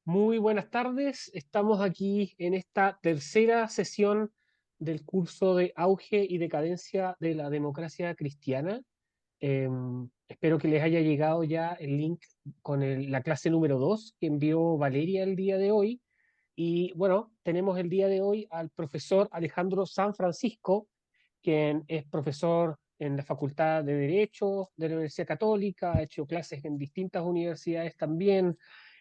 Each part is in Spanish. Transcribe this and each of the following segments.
Muy buenas tardes. Estamos aquí en esta tercera sesión del curso de Auge y Decadencia de la Democracia Cristiana. Espero que les haya llegado ya el link con la clase número 2 que envió Valeria el día de hoy. Y bueno, tenemos el día de hoy al profesor Alejandro San Francisco, quien es profesor en la Facultad de Derecho de la Universidad Católica, ha hecho clases en distintas universidades también,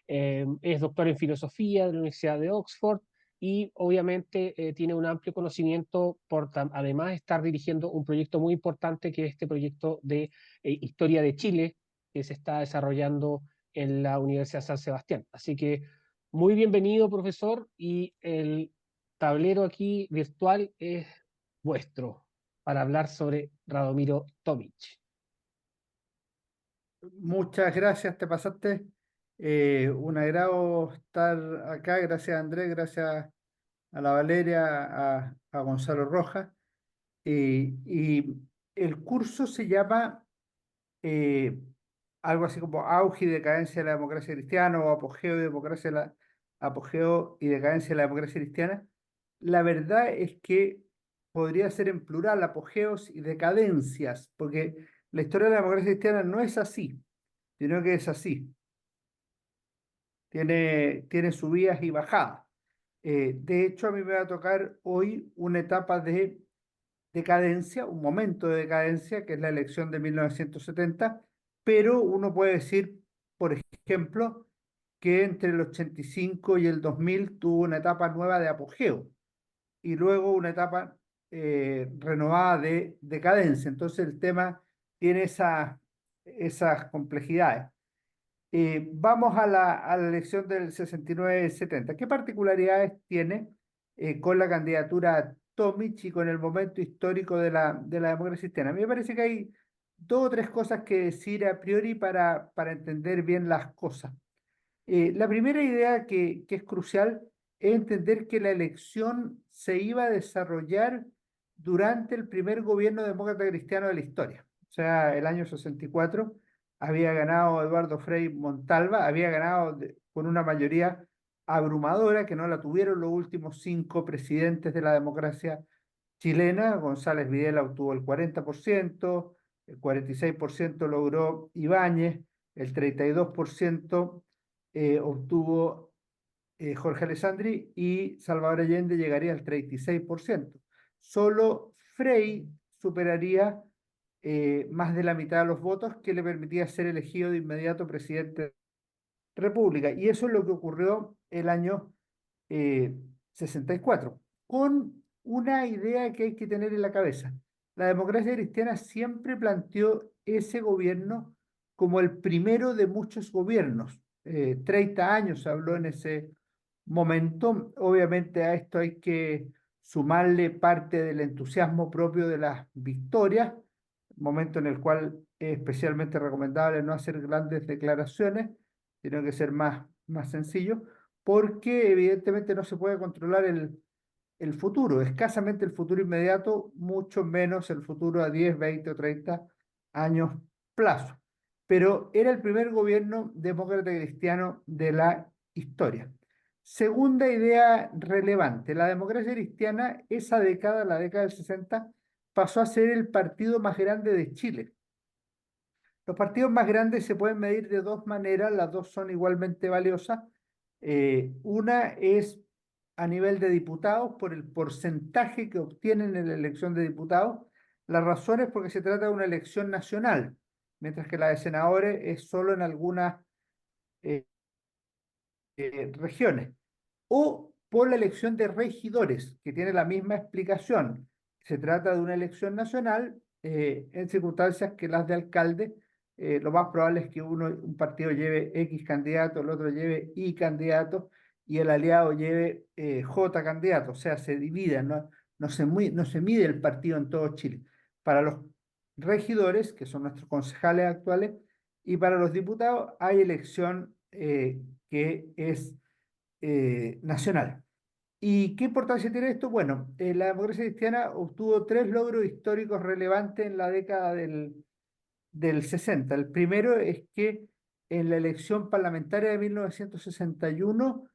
es doctor en filosofía de la Universidad de Oxford y obviamente tiene un amplio conocimiento por además estar dirigiendo un proyecto muy importante que es este proyecto de Historia de Chile que se está desarrollando en la Universidad San Sebastián. Así que muy bienvenido, profesor, y el tablero aquí virtual es vuestro para hablar sobre Radomiro Tomic. Muchas gracias, te pasaste. Un agrado estar acá. Gracias, Andrés, gracias a la Valeria, a Gonzalo Rojas. Y el curso se llama eh, algo así como Auge y Decadencia de la Democracia Cristiana o Apogeo y Decadencia de la Democracia Cristiana. La verdad es que podría ser en plural, apogeos y decadencias, porque la historia de la democracia cristiana no es así, sino que es así. Tiene subidas y bajadas. De hecho, a mí me va a tocar hoy una etapa de decadencia, un momento de decadencia, que es la elección de 1970, pero uno puede decir, por ejemplo, que entre el 85 y el 2000 tuvo una etapa nueva de apogeo y luego una etapa renovada de decadencia. Entonces el tema tiene esas complejidades. Vamos a la elección del 69-70. ¿Qué particularidades tiene con la candidatura Tomic y con el momento histórico de la democracia cristiana? A mí me parece que hay dos o tres cosas que decir a priori para entender bien las cosas. La primera idea que es crucial es entender que la elección se iba a desarrollar durante el primer gobierno demócrata cristiano de la historia. O sea, el año 64 había ganado Eduardo Frei Montalva, había ganado con una mayoría abrumadora que no la tuvieron los últimos cinco presidentes de la democracia chilena. González Videla obtuvo el 40%, el 46% logró Ibáñez, el 32% obtuvo Jorge Alessandri y Salvador Allende llegaría al 36%. Solo Frei superaría más de la mitad de los votos que le permitía ser elegido de inmediato presidente de la República. Y eso es lo que ocurrió el año 64, con una idea que hay que tener en la cabeza. La democracia cristiana siempre planteó ese gobierno como el primero de muchos gobiernos. 30 años se habló en ese momento. Obviamente a esto hay que sumarle parte del entusiasmo propio de las victorias, momento en el cual es especialmente recomendable no hacer grandes declaraciones, sino que ser más sencillo, porque evidentemente no se puede controlar el futuro, escasamente el futuro inmediato, mucho menos el futuro a 10, 20 o 30 años plazo. Pero era el primer gobierno demócrata cristiano de la historia. Segunda idea relevante, la democracia cristiana, esa década, la década del 60, pasó a ser el partido más grande de Chile. Los partidos más grandes se pueden medir de dos maneras, las dos son igualmente valiosas. Una es a nivel de diputados, por el porcentaje que obtienen en la elección de diputados. La razón es porque se trata de una elección nacional, mientras que la de senadores es solo en algunas eh, regiones. O por la elección de regidores, que tiene la misma explicación. Se trata de una elección nacional en circunstancias que las de alcalde. Lo más probable es que un partido lleve X candidato, el otro lleve Y candidato y el aliado lleve J candidato. O sea, se dividan, no se mide el partido en todo Chile. Para los regidores, que son nuestros concejales actuales, y para los diputados hay elección que es nacional. ¿Y qué importancia tiene esto? Bueno, la democracia cristiana obtuvo tres logros históricos relevantes en la década del 60. El primero es que en la elección parlamentaria de 1961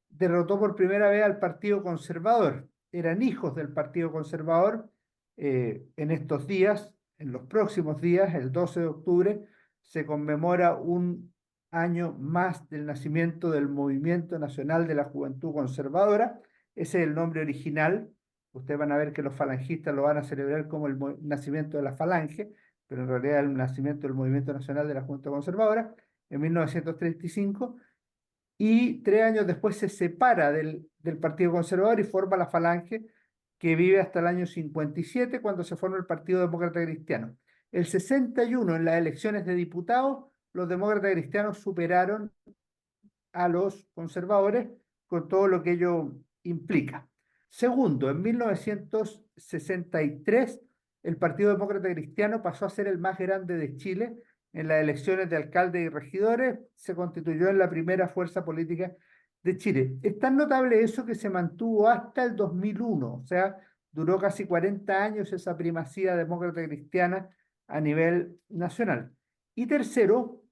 derrotó por primera vez al Partido Conservador. Eran hijos del Partido Conservador. En estos días, en los próximos días, el 12 de octubre, se conmemora un año más del nacimiento del Movimiento Nacional de la Juventud Conservadora. Ese es el nombre original. Ustedes van a ver que los falangistas lo van a celebrar como el nacimiento de la falange, pero en realidad el nacimiento del Movimiento Nacional de la Juventud Conservadora en 1935, y 3 años después se separa del Partido Conservador y forma la Falange, que vive hasta el año 57, cuando se forma el Partido Demócrata Cristiano. El 61, en las elecciones de diputados, los demócratas cristianos superaron a los conservadores con todo lo que ello implica. Segundo, en 1963, el Partido Demócrata Cristiano pasó a ser el más grande de Chile. En las elecciones de alcaldes y regidores se constituyó en la primera fuerza política de Chile. Es tan notable eso que se mantuvo hasta el 2001, o sea, duró casi 40 años esa primacía demócrata cristiana a nivel nacional. Y tercero,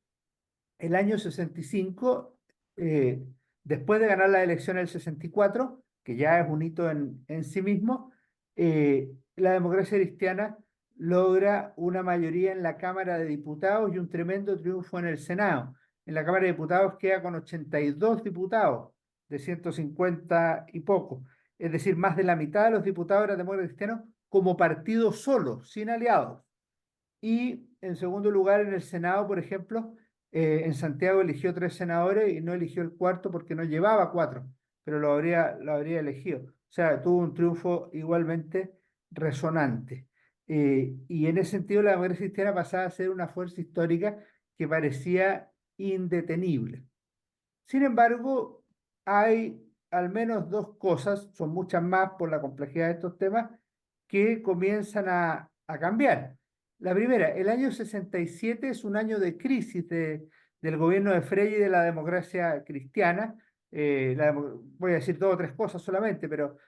el año 65, eh, después de ganar la elección el 64, que ya es un hito en sí mismo, la democracia cristiana logra una mayoría en la Cámara de Diputados y un tremendo triunfo en el Senado. En la Cámara de Diputados queda con 82 diputados de 150 y poco. Es decir, más de la mitad de los diputados eran demócratas cristianos como partido solo, sin aliados. Y en segundo lugar, en el Senado, por ejemplo, en Santiago eligió 3 senadores y no eligió el cuarto porque no llevaba cuatro, pero lo habría elegido. O sea, tuvo un triunfo igualmente resonante. Y en ese sentido, la democracia cristiana pasaba a ser una fuerza histórica que parecía indetenible. Sin embargo, hay al menos dos cosas, son muchas más por la complejidad de estos temas, que comienzan a cambiar. La primera, el año 67 es un año de crisis del gobierno de Frei y de la democracia cristiana. Voy a decir dos o tres cosas solamente, pero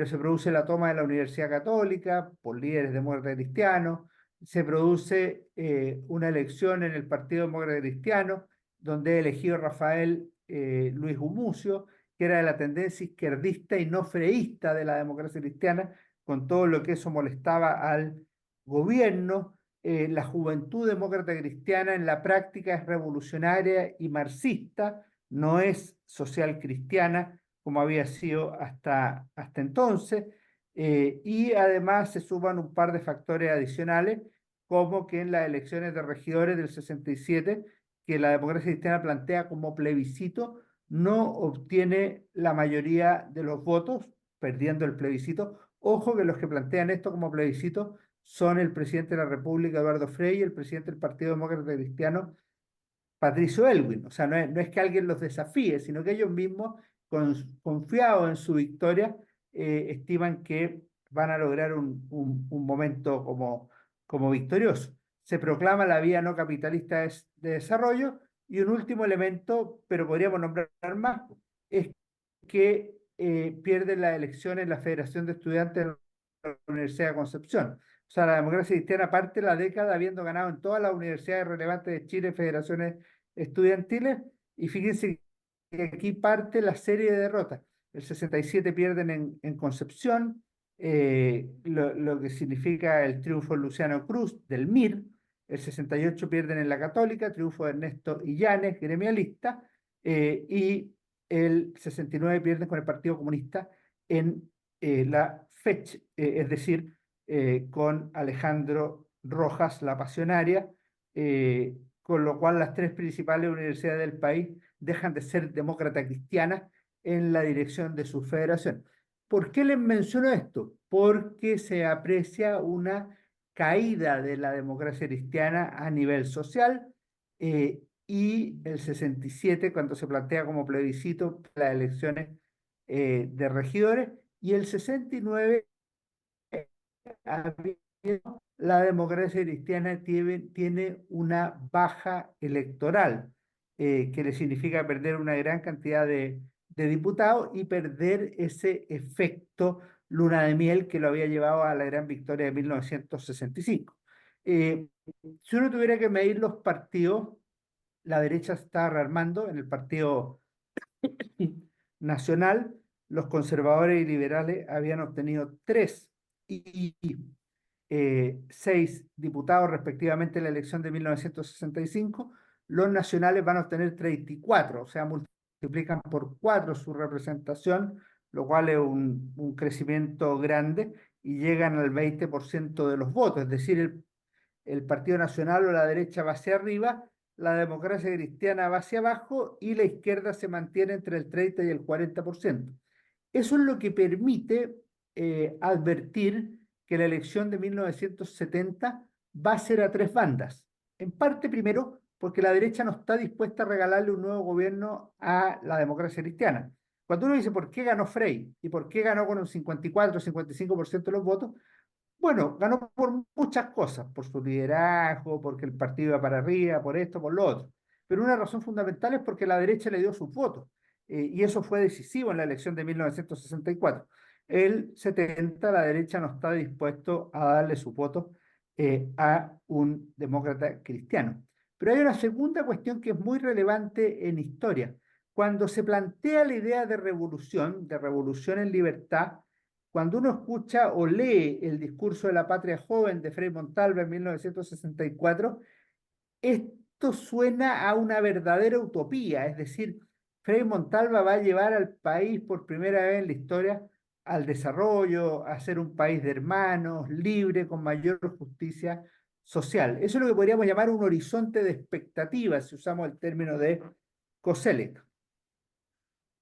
se produce la toma de la Universidad Católica por líderes demócratas cristianos, se produce una elección en el Partido Demócrata Cristiano, donde he elegido Rafael Luis Gumucio, que era de la tendencia izquierdista y no freísta de la democracia cristiana, con todo lo que eso molestaba al gobierno. La juventud demócrata cristiana en la práctica es revolucionaria y marxista, no es social cristiana como había sido hasta entonces, y además se suman un par de factores adicionales, como que en las elecciones de regidores del 67, que la democracia cristiana plantea como plebiscito, no obtiene la mayoría de los votos, perdiendo el plebiscito. Ojo que los que plantean esto como plebiscito son el presidente de la República, Eduardo Frei, y el presidente del Partido Demócrata Cristiano, Patricio Elwin. O sea, no es que alguien los desafíe, sino que ellos mismos, confiados en su victoria, estiman que van a lograr un momento como victorioso. Se proclama la vía no capitalista de desarrollo, y un último elemento, pero podríamos nombrar más, es que pierde la elección en la Federación de Estudiantes de la Universidad de Concepción. O sea, la democracia cristiana parte la década habiendo ganado en todas las universidades relevantes de Chile, federaciones estudiantiles, y fíjense que aquí parte la serie de derrotas. El 67 pierden en Concepción, lo que significa el triunfo de Luciano Cruz del MIR. El 68 pierden en la Católica, triunfo de Ernesto Illanes, gremialista, y el 69 pierden con el Partido Comunista en la FECH, es decir, con Alejandro Rojas, la pasionaria, con lo cual las tres principales universidades del país dejan de ser demócrata cristianas en la dirección de su federación. ¿Por qué les menciono esto? Porque se aprecia una caída de la democracia cristiana a nivel social, y el 67 cuando se plantea como plebiscito las elecciones de regidores, y el 69 la democracia cristiana tiene una baja electoral, que le significa perder una gran cantidad de diputados y perder ese efecto luna de miel que lo había llevado a la gran victoria de 1965. Si uno tuviera que medir los partidos la derecha se estaba rearmando en el Partido Nacional. Los conservadores y liberales habían obtenido 6 diputados respectivamente en la elección de 1965. Los nacionales van a obtener 34, o sea, multiplican por 4 su representación, lo cual es un crecimiento grande, y llegan al 20% de los votos, es decir, el Partido Nacional o la derecha va hacia arriba, la democracia cristiana va hacia abajo y la izquierda se mantiene entre el 30 y el 40%. Eso es lo que permite advertir que la elección de 1970 va a ser a 3 bandas. En parte, primero, porque la derecha no está dispuesta a regalarle un nuevo gobierno a la democracia cristiana. Cuando uno dice por qué ganó Frey y por qué ganó con un 54 o 55% de los votos, bueno, ganó por muchas cosas, por su liderazgo, porque el partido iba para arriba, por esto, por lo otro. Pero una razón fundamental es porque la derecha le dio sus votos, y eso fue decisivo en la elección de 1964. El 70, la derecha no está dispuesto a darle su voto a un demócrata cristiano. Pero hay una segunda cuestión que es muy relevante en historia. Cuando se plantea la idea de revolución en libertad, cuando uno escucha o lee el discurso de la patria joven de Frei Montalva en 1964, esto suena a una verdadera utopía, es decir, Frei Montalva va a llevar al país por primera vez en la historia al desarrollo, a ser un país de hermanos, libre, con mayor justicia social. Eso es lo que podríamos llamar un horizonte de expectativas, si usamos el término de Koselleck.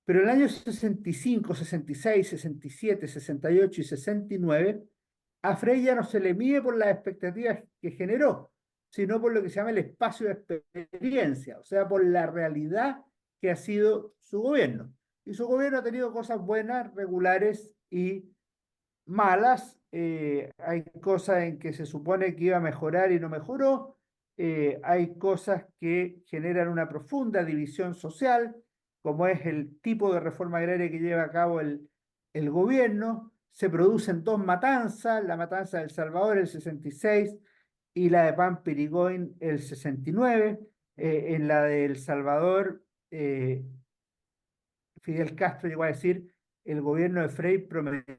Pero en el año 65, 66, 67, 68 y 69, a Frey ya no se le mide por las expectativas que generó, sino por lo que se llama el espacio de experiencia, o sea, por la realidad que ha sido su gobierno. Y su gobierno ha tenido cosas buenas, regulares y malas. Hay cosas en que se supone que iba a mejorar y no mejoró. Hay cosas que generan una profunda división social, como es el tipo de reforma agraria que lleva a cabo el gobierno. Se producen 2 matanzas, la matanza de El Salvador el 66 y la de Pampirigoyen el 69. En la de El Salvador, Fidel Castro llegó a decir: el gobierno de Frei prometió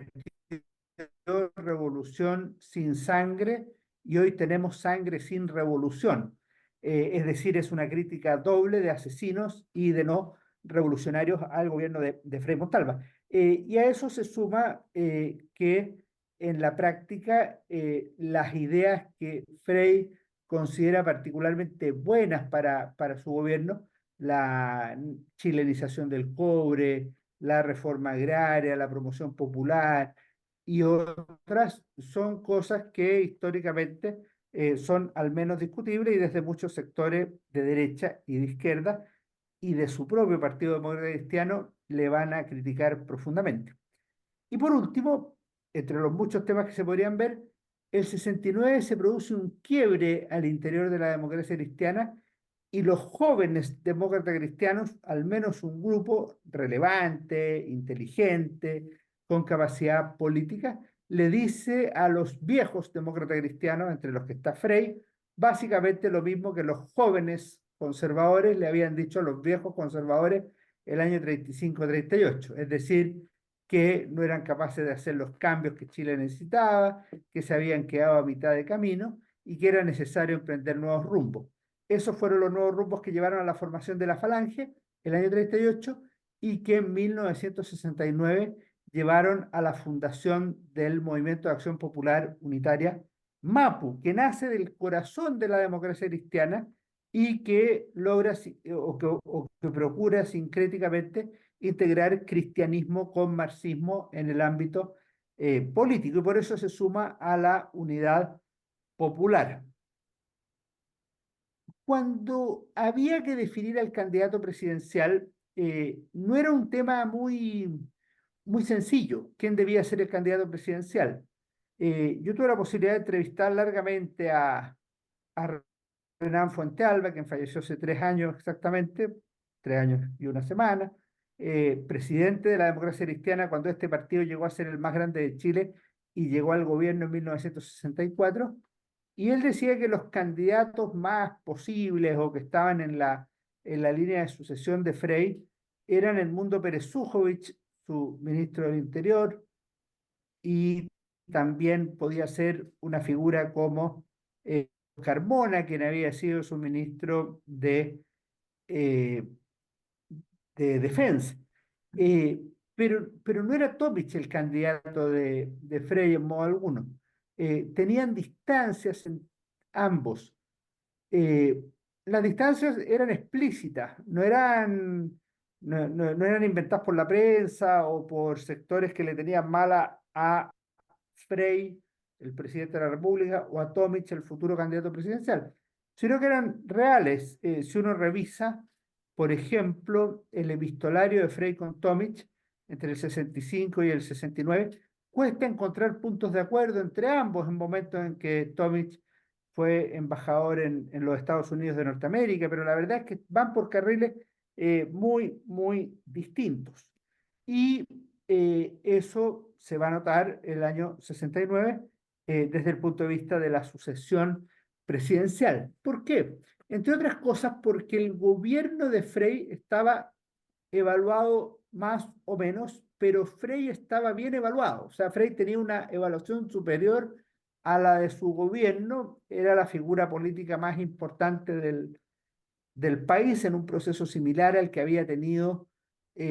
revolución sin sangre y hoy tenemos sangre sin revolución. Es decir, es una crítica doble de asesinos y de no revolucionarios al gobierno de Frei Montalva. Y a eso se suma que en la práctica las ideas que Frei considera particularmente buenas para su gobierno, la chilenización del cobre, la reforma agraria, la promoción popular, y otras son cosas que históricamente son al menos discutibles, y desde muchos sectores de derecha y de izquierda y de su propio Partido Demócrata Cristiano le van a criticar profundamente. Y por último, entre los muchos temas que se podrían ver, el 69 se produce un quiebre al interior de la democracia cristiana, y los jóvenes demócratas cristianos, al menos un grupo relevante, inteligente, con capacidad política, le dice a los viejos demócratas cristianos, entre los que está Frey, básicamente lo mismo que los jóvenes conservadores le habían dicho a los viejos conservadores el año 35-38, es decir, que no eran capaces de hacer los cambios que Chile necesitaba, que se habían quedado a mitad de camino y que era necesario emprender nuevos rumbos. Esos fueron los nuevos rumbos que llevaron a la formación de la Falange el año 38, y que en 1969 llevaron a la fundación del Movimiento de Acción Popular Unitaria, MAPU, que nace del corazón de la democracia cristiana y que logra o que procura sincréticamente integrar cristianismo con marxismo en el ámbito político, y por eso se suma a la unidad popular. Cuando había que definir al candidato presidencial, no era un tema muy sencillo quién debía ser el candidato presidencial. Yo tuve la posibilidad de entrevistar largamente a Renan Fuentealba, quien falleció hace 3 años exactamente, 3 años y una semana, presidente de la democracia cristiana cuando este partido llegó a ser el más grande de Chile y llegó al gobierno en 1964. Y él decía que los candidatos más posibles o que estaban en la línea de sucesión de Frei eran el Mundo Pérez Sujovic, su ministro del Interior, y también podía ser una figura como Carmona, quien había sido su ministro eh, de Defensa. Eh, pero no era Tomic el candidato de Frey en modo alguno. Tenían distancias en ambos. Eh, las distancias eran explícitas, no eran inventadas por la prensa o por sectores que le tenían mala a Frey, el presidente de la República, o a Tomic, el futuro candidato presidencial, sino que eran reales. Si uno revisa, por ejemplo, el epistolario de Frey con Tomic entre el 65 y el 69, cuesta encontrar puntos de acuerdo entre ambos en momentos en que Tomic fue embajador en los Estados Unidos de Norteamérica, pero la verdad es que van por carriles muy distintos. Y eso se va a notar el año 69 desde el punto de vista de la sucesión presidencial. ¿Por qué? Entre otras cosas porque el gobierno de Frey estaba evaluado más o menos, pero Frey estaba bien evaluado. O sea, Frey tenía una evaluación superior a la de su gobierno, era la figura política más importante del país en un proceso similar al que había tenido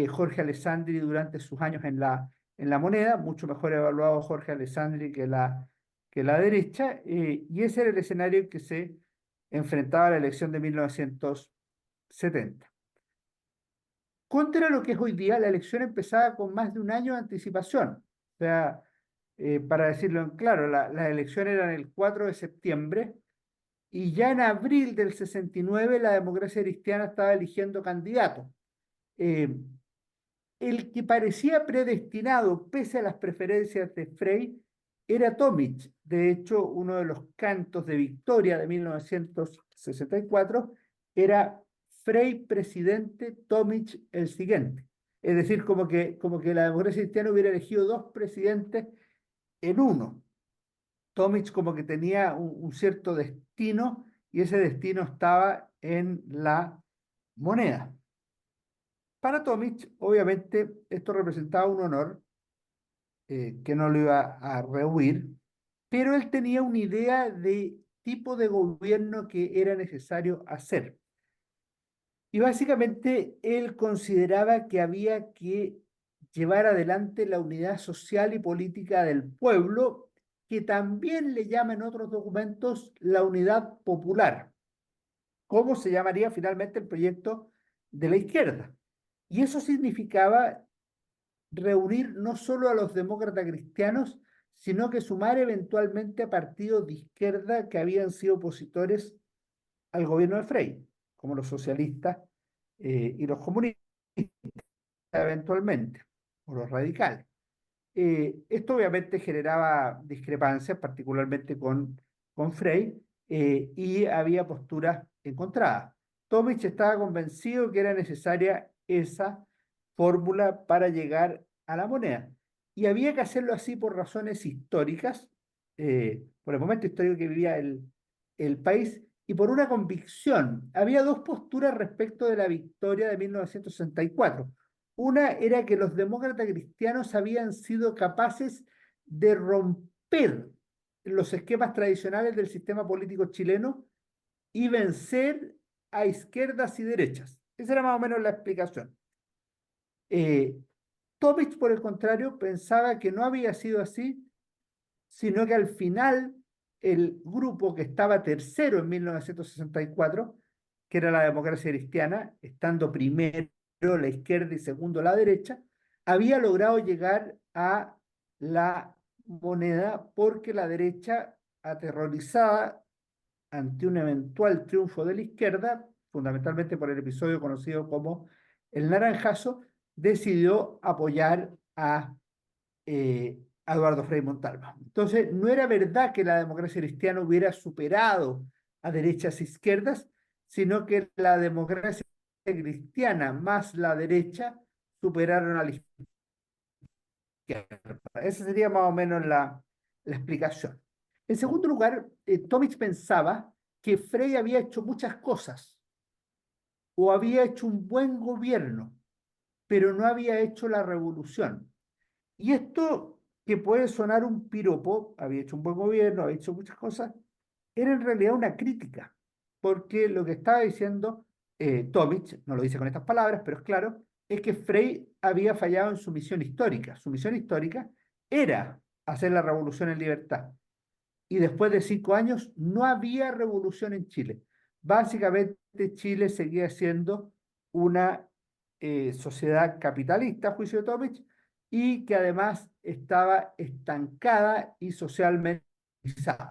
Jorge Alessandri durante sus años en la moneda, mucho mejor evaluado Jorge Alessandri que la derecha, y ese era el escenario en que se enfrentaba a la elección de 1970. Contra lo que es hoy día, la elección empezaba con más de un año de anticipación. O sea, para decirlo en claro, las elecciones eran el 4 de septiembre y ya en abril del 69 la democracia cristiana estaba eligiendo candidatos. Eh, el que parecía predestinado, pese a las preferencias de Frey, era Tomic. De hecho, uno de los cantos de victoria de 1964 era Frey presidente, Tomic el siguiente. Es decir, como que la democracia cristiana hubiera elegido dos presidentes en uno. Tomic como que tenía un cierto destino y ese destino estaba en la moneda. Para Tomic, obviamente, esto representaba un honor que no lo iba a rehuir, pero él tenía una idea de tipo de gobierno que era necesario hacer. Y básicamente él consideraba que había que llevar adelante la unidad social y política del pueblo, que también le llama en otros documentos la unidad popular, como se llamaría finalmente el proyecto de la izquierda. Y eso significaba reunir no solo a los demócratas cristianos, sino que sumar eventualmente a partidos de izquierda que habían sido opositores al gobierno de Frei, como los socialistas y los comunistas eventualmente, o los radicales. Esto obviamente generaba discrepancias, particularmente con Frey, y había posturas encontradas. Tomic estaba convencido que era necesaria esa fórmula para llegar a la moneda. Y había que hacerlo así por razones históricas, por el momento histórico que vivía el país, y por una convicción. Había dos posturas respecto de la victoria de 1964. Una era que los demócratas cristianos habían sido capaces de romper los esquemas tradicionales del sistema político chileno y vencer a izquierdas y derechas. Esa era más o menos la explicación. Eh, Tomic, por el contrario, pensaba que no había sido así, sino que al final el grupo que estaba tercero en 1964, que era la democracia cristiana, estando primero la izquierda y segundo la derecha, había logrado llegar a la moneda porque la derecha, aterrorizada ante un eventual triunfo de la izquierda, fundamentalmente por el episodio conocido como el Naranjazo, decidió apoyar a Eduardo Frei Montalva. Entonces, no era verdad que la democracia cristiana hubiera superado a derechas e izquierdas, sino que la democracia cristiana más la derecha superaron a la izquierda. Esa sería más o menos la explicación. En segundo lugar, Tomic pensaba que Frey había hecho muchas cosas. o había hecho un buen gobierno, pero no había hecho la revolución. Y esto, que puede sonar un piropo, había hecho un buen gobierno, había hecho muchas cosas, era en realidad una crítica, porque lo que estaba diciendo Tomic, no lo dice con estas palabras, pero es claro, es que Frei había fallado en su misión histórica. Su misión histórica era hacer la revolución en libertad. Y después de 5 años no había revolución en Chile. Básicamente Chile seguía siendo una sociedad capitalista, a juicio de Tomich, y que además estaba estancada y socialmente politizada.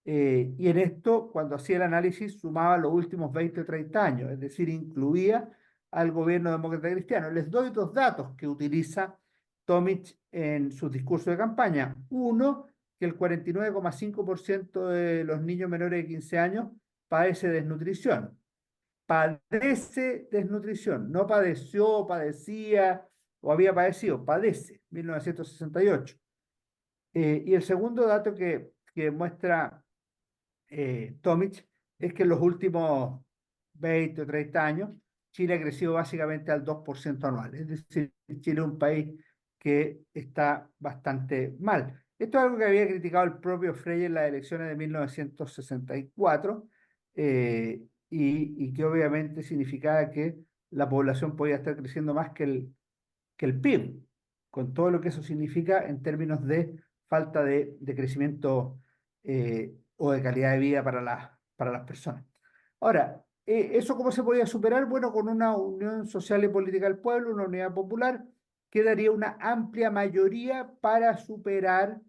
Y en esto, cuando hacía el análisis, sumaba los últimos 20 o 30 años, es decir, incluía al gobierno demócrata cristiano. Les doy dos datos que utiliza Tomic en sus discursos de campaña. Uno, que el 49,5% de los niños menores de 15 años padece desnutrición. Padece desnutrición, no padeció, padecía o había padecido, padece, 1968. Y el segundo dato que muestra Tomic es que en los últimos 20 o 30 años Chile ha crecido básicamente al 2% anual. Es decir, Chile es un país que está bastante mal. Esto es algo que había criticado el propio Frei en las elecciones de 1964 y que obviamente significaba que la población podía estar creciendo más que el PIB, con todo lo que eso significa en términos de falta de crecimiento o de calidad de vida para las personas. Ahora, ¿eso cómo se podía superar? Bueno, con una unión social y política del pueblo, una unidad popular, que daría una amplia mayoría para superar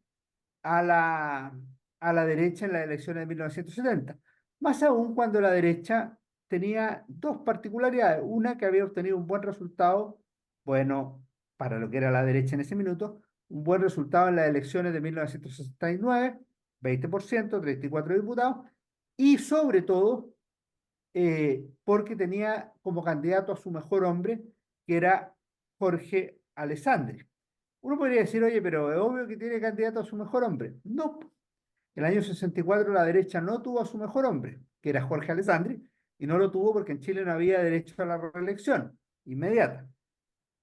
a la, a la derecha en las elecciones de 1970. Más aún cuando la derecha tenía dos particularidades. Una, que había obtenido un buen resultado, bueno, para lo que era la derecha en ese minuto, un buen resultado en las elecciones de 1969, 20%, 34 diputados, y sobre todo porque tenía como candidato a su mejor hombre, que era Jorge Alessandri. Uno podría decir, oye, pero es obvio que tiene candidato a su mejor hombre. No, el año 64 la derecha no tuvo a su mejor hombre, que era Jorge Alessandri, y no lo tuvo porque en Chile no había derecho a la reelección inmediata.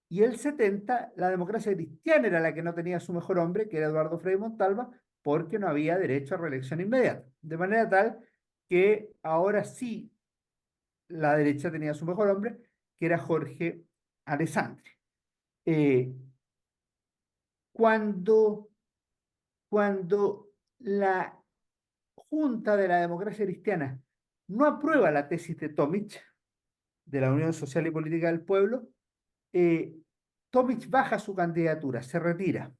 Y el 70, la democracia cristiana era la que no tenía a su mejor hombre, que era Eduardo Frei Montalva, porque no había derecho a reelección inmediata. De manera tal que ahora sí la derecha tenía a su mejor hombre, que era Jorge Alessandri. Eh, cuando, cuando la Junta de la Democracia Cristiana no aprueba la tesis de Tomic, de la Unión Social y Política del Pueblo, eh, Tomic baja su candidatura, se retira.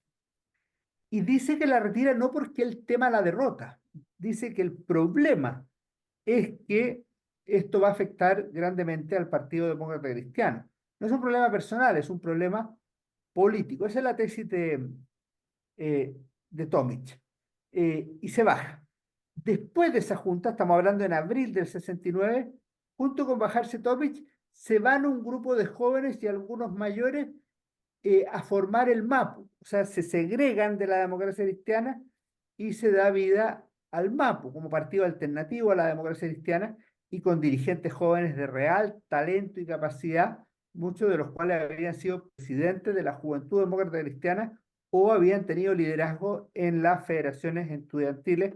Y dice que la retira no porque él tema la derrota, dice que el problema es que esto va a afectar grandemente al Partido Demócrata Cristiano. No es un problema personal, es un problema político. Esa es la tesis eh, de Tomic. Y se baja. Después de esa junta, estamos hablando en abril del 69, junto con bajarse Tomic, se van un grupo de jóvenes y algunos mayores a formar el MAPU. O sea, se segregan de la democracia cristiana y se da vida al MAPU como partido alternativo a la democracia cristiana y con dirigentes jóvenes de real talento y capacidad, muchos de los cuales habían sido presidentes de la Juventud Demócrata Cristiana o habían tenido liderazgo en las federaciones estudiantiles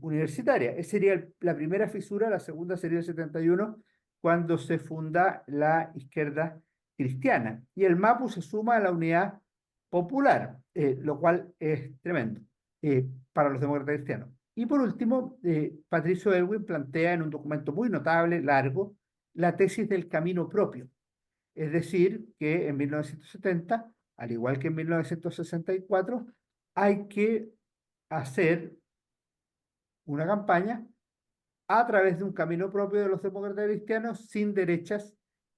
universitarias. Esa sería la primera fisura, la segunda sería el 71, cuando se funda la izquierda cristiana. Y el MAPU se suma a la unidad popular, lo cual es tremendo para los demócratas cristianos. Y por último, Patricio Elwin plantea en un documento muy notable, largo, la tesis del camino propio. Es decir, que en 1970, al igual que en 1964, hay que hacer una campaña a través de un camino propio de los demócratas cristianos sin derechas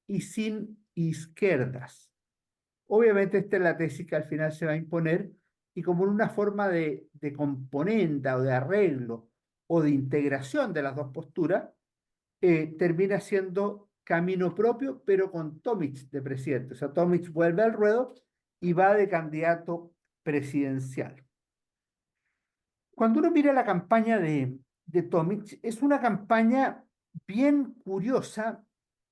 y sin izquierdas. Obviamente esta es la tesis que al final se va a imponer y como una forma de componenda o de arreglo o de integración de las dos posturas, termina siendo camino propio, pero con Tomic de presidente. O sea, Tomic vuelve al ruedo y va de candidato presidencial. Cuando uno mira la campaña de Tomic, es una campaña bien curiosa,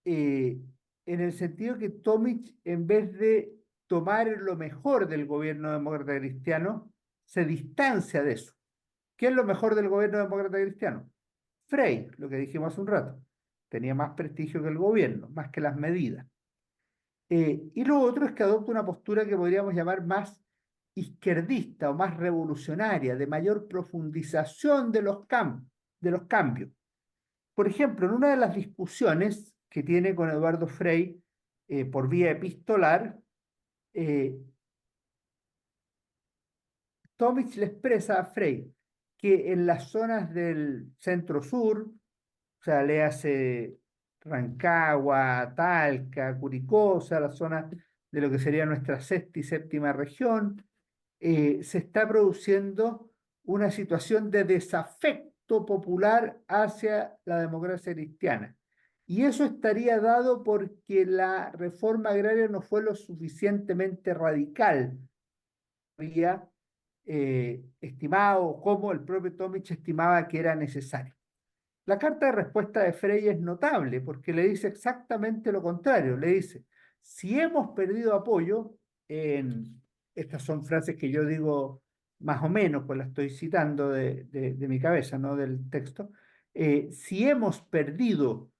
en el sentido que Tomic, en vez de tomar lo mejor del gobierno demócrata cristiano, se distancia de eso. ¿Qué es lo mejor del gobierno demócrata cristiano? Frey, lo que dijimos hace un rato, tenía más prestigio que el gobierno, más que las medidas. Y lo otro es que adopta una postura que podríamos llamar más izquierdista o más revolucionaria, de mayor profundización de los cambios. Por ejemplo, en una de las discusiones que tiene con Eduardo Frei por vía epistolar, eh, Tomic le expresa a Frei que en las zonas del centro-sur, o sea, le hace Rancagua, Talca, Curicó, o sea, la zona de lo que sería nuestra sexta y séptima región, se está produciendo una situación de desafecto popular hacia la democracia cristiana. Y eso estaría dado porque la reforma agraria no fue lo suficientemente radical. Había estimado como el propio Tomic estimaba que era necesario. La carta de respuesta de Frey es notable porque le dice exactamente lo contrario. Le dice, si hemos perdido apoyo, en, estas son frases que yo digo más o menos, pues las estoy citando de mi cabeza, no del texto, si hemos perdido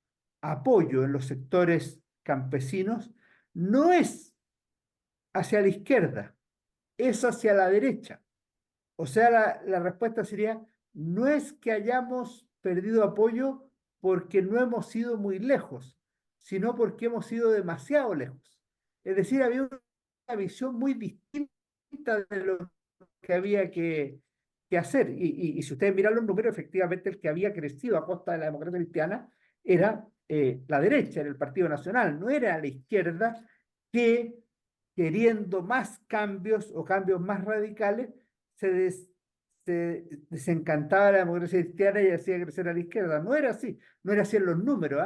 apoyo en los sectores campesinos, no es hacia la izquierda, es hacia la derecha. O sea, la respuesta sería, no es que hayamos perdido apoyo porque no hemos ido muy lejos, sino porque hemos ido demasiado lejos. Es decir, había una visión muy distinta de lo que había que hacer. Y si ustedes miran los números, efectivamente el que había crecido a costa de la democracia cristiana era la derecha, era el Partido Nacional, no era la izquierda que queriendo más cambios o cambios más radicales, se, des, se desencantaba de la democracia cristiana y hacía crecer a la izquierda. No era así, no era así en los números.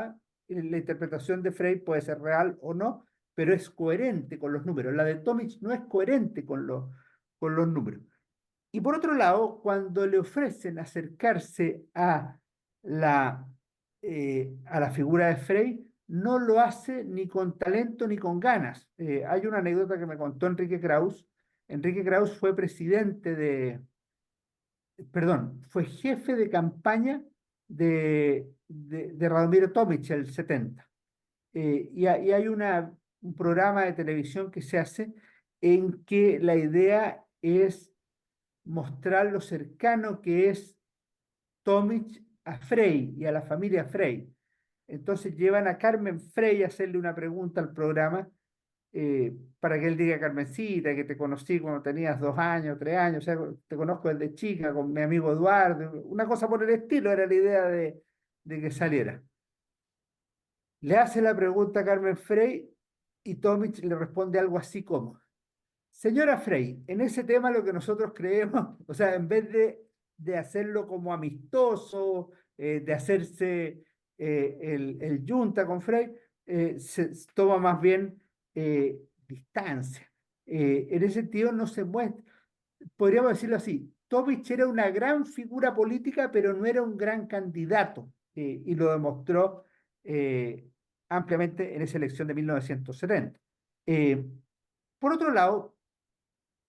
La interpretación de Frey puede ser real o no, pero es coherente con los números. La de Tomic no es coherente con los números. Y por otro lado, cuando le ofrecen acercarse a la figura de Frey, no lo hace ni con talento ni con ganas. Hay una anécdota que me contó Enrique Kraus. Enrique Kraus fue fue jefe de campaña de Radomiro Tomic el 70. Y hay un programa de televisión que se hace en que la idea es mostrar lo cercano que es Tomic a Frey y a la familia Frey. Entonces llevan a Carmen Frey a hacerle una pregunta al programa para que él diga, Carmencita, que te conocí cuando tenías 2 años, 3 años, o sea, te conozco desde chica con mi amigo Eduardo, una cosa por el estilo, era la idea de que saliera. Le hace la pregunta a Carmen Frey y Tomic le responde algo así como, señora Frey, en ese tema lo que nosotros creemos, o sea, en vez de hacerlo como amistoso, de hacerse el yunta con Frey, se toma más bien distancia. En ese sentido no se muestra, podríamos decirlo así, Tomic era una gran figura política, pero no era un gran candidato, y lo demostró eh, ampliamente en esa elección de 1970. Eh, por otro lado,